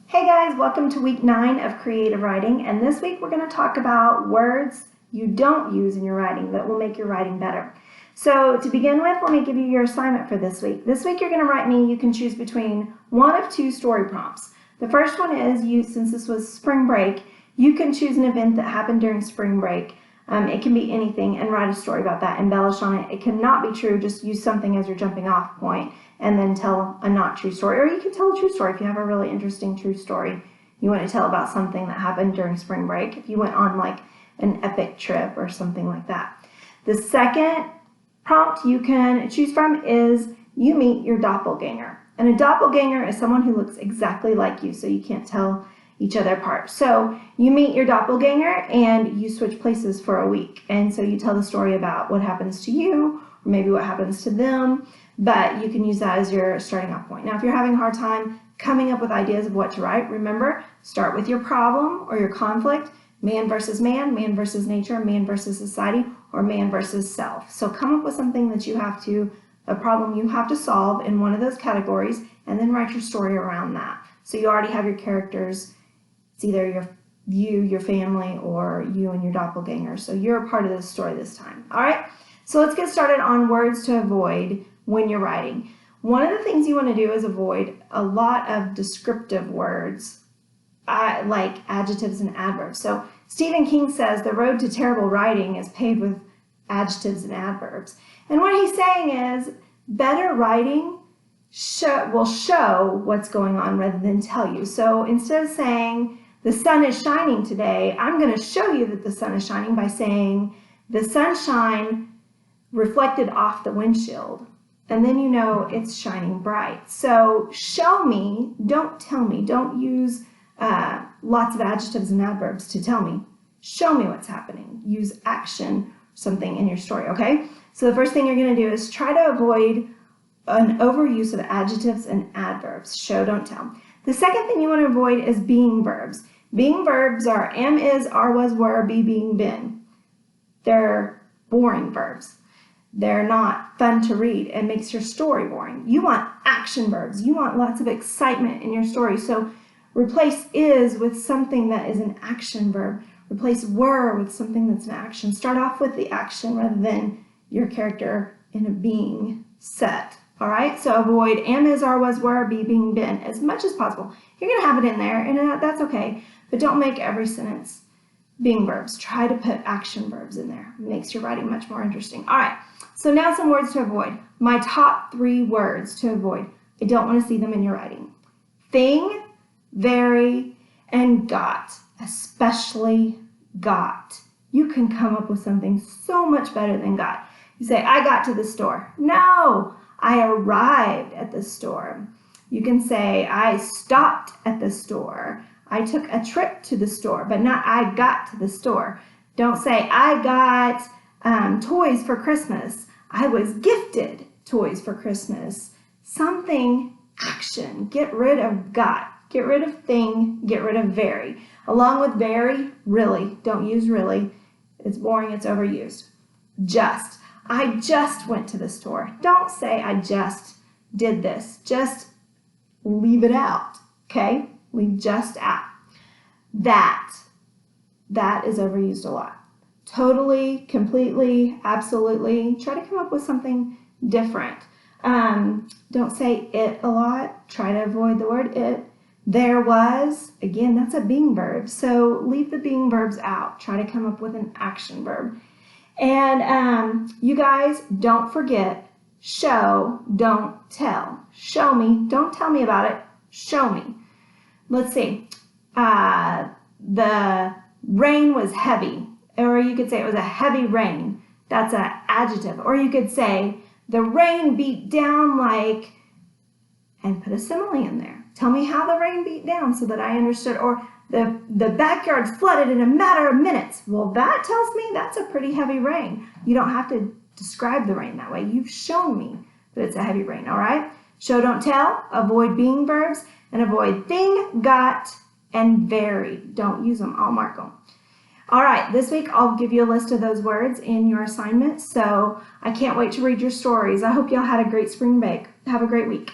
Hey guys, welcome to week 9 of creative writing, and this week we're going to talk about words you don't use in your writing that will make your writing better. So to begin with, let me give you your assignment for this week. This week you're going to write me, you can choose between one of two story prompts. The first one is, since this was spring break, you can choose an event that happened during spring break. It can be anything, and write a story about that, embellish on it. It cannot be true, just use something as your jumping off point and then tell a not true story. Or you can tell a true story if you have a really interesting true story you want to tell about something that happened during spring break, if you went on like an epic trip or something like that. The second prompt you can choose from is, you meet your doppelganger. And a doppelganger is someone who looks exactly like you, so you can't tell each other apart. So you meet your doppelganger and you switch places for a week. And so you tell the story about what happens to you, or maybe what happens to them, but you can use that as your starting off point. Now, if you're having a hard time coming up with ideas of what to write, remember, start with your problem or your conflict, man versus nature, man versus society, or man versus self. So come up with something that a problem you have to solve in one of those categories, and then write your story around that. So you already have your characters. It's either your family, or you and your doppelganger. So you're a part of this story this time. All right, so let's get started on words to avoid when you're writing. One of the things you want to do is avoid a lot of descriptive words, like adjectives and adverbs. So Stephen King says the road to terrible writing is paved with adjectives and adverbs. And what he's saying is, better writing will show what's going on rather than tell you. So instead of saying the sun is shining today, I'm going to show you that the sun is shining by saying the sunshine reflected off the windshield, and then you know it's shining bright. So show me, don't tell me. Don't use lots of adjectives and adverbs to tell me. Show me what's happening. Use action, something in your story, okay? So the first thing you're going to do is try to avoid an overuse of adjectives and adverbs. Show, don't tell. The second thing you want to avoid is being verbs. Being verbs are am, is, are, was, were, be, being, been. They're boring verbs. They're not fun to read. It makes your story boring. You want action verbs. You want lots of excitement in your story. So replace is with something that is an action verb. Replace were with something that's an action. Start off with the action rather than your character in a being set. All right, so avoid am, is, are, was, were, be, being, been as much as possible. You're going to have it in there, and that's okay, but don't make every sentence being verbs. Try to put action verbs in there. It makes your writing much more interesting. All right, so now some words to avoid. My top 3 words to avoid. I don't want to see them in your writing. Thing, very, and got, especially got. You can come up with something so much better than got. You say, I got to the store. No, I arrived at the store. You can say, I stopped at the store. I took a trip to the store, but not I got to the store. Don't say, I got toys for Christmas. I was gifted toys for Christmas. Something, action. Get rid of got. Get rid of thing. Get rid of very. Along with very, really. Don't use really. It's boring. It's overused. Just. I just went to the store. Don't say I just did this. Just leave it out, okay? Leave just out. That is overused a lot. Totally, completely, absolutely. Try to come up with something different. Don't say it a lot. Try to avoid the word it. There was, again, that's a being verb. So leave the being verbs out. Try to come up with an action verb. And you guys, don't forget, show, don't tell. Show me, don't tell me about it, show me. Let's see, the rain was heavy, or you could say it was a heavy rain. That's an adjective. Or you could say the rain beat down like, and put a simile in there. Tell me how the rain beat down so that I understood. Or the backyard flooded in a matter of minutes. Well, that tells me that's a pretty heavy rain. You don't have to describe the rain that way. You've shown me that it's a heavy rain, all right? Show, don't tell. Avoid being verbs, and avoid thing, got, and very. Don't use them. I'll mark them. All right, this week I'll give you a list of those words in your assignment, so I can't wait to read your stories. I hope y'all had a great spring break. Have a great week.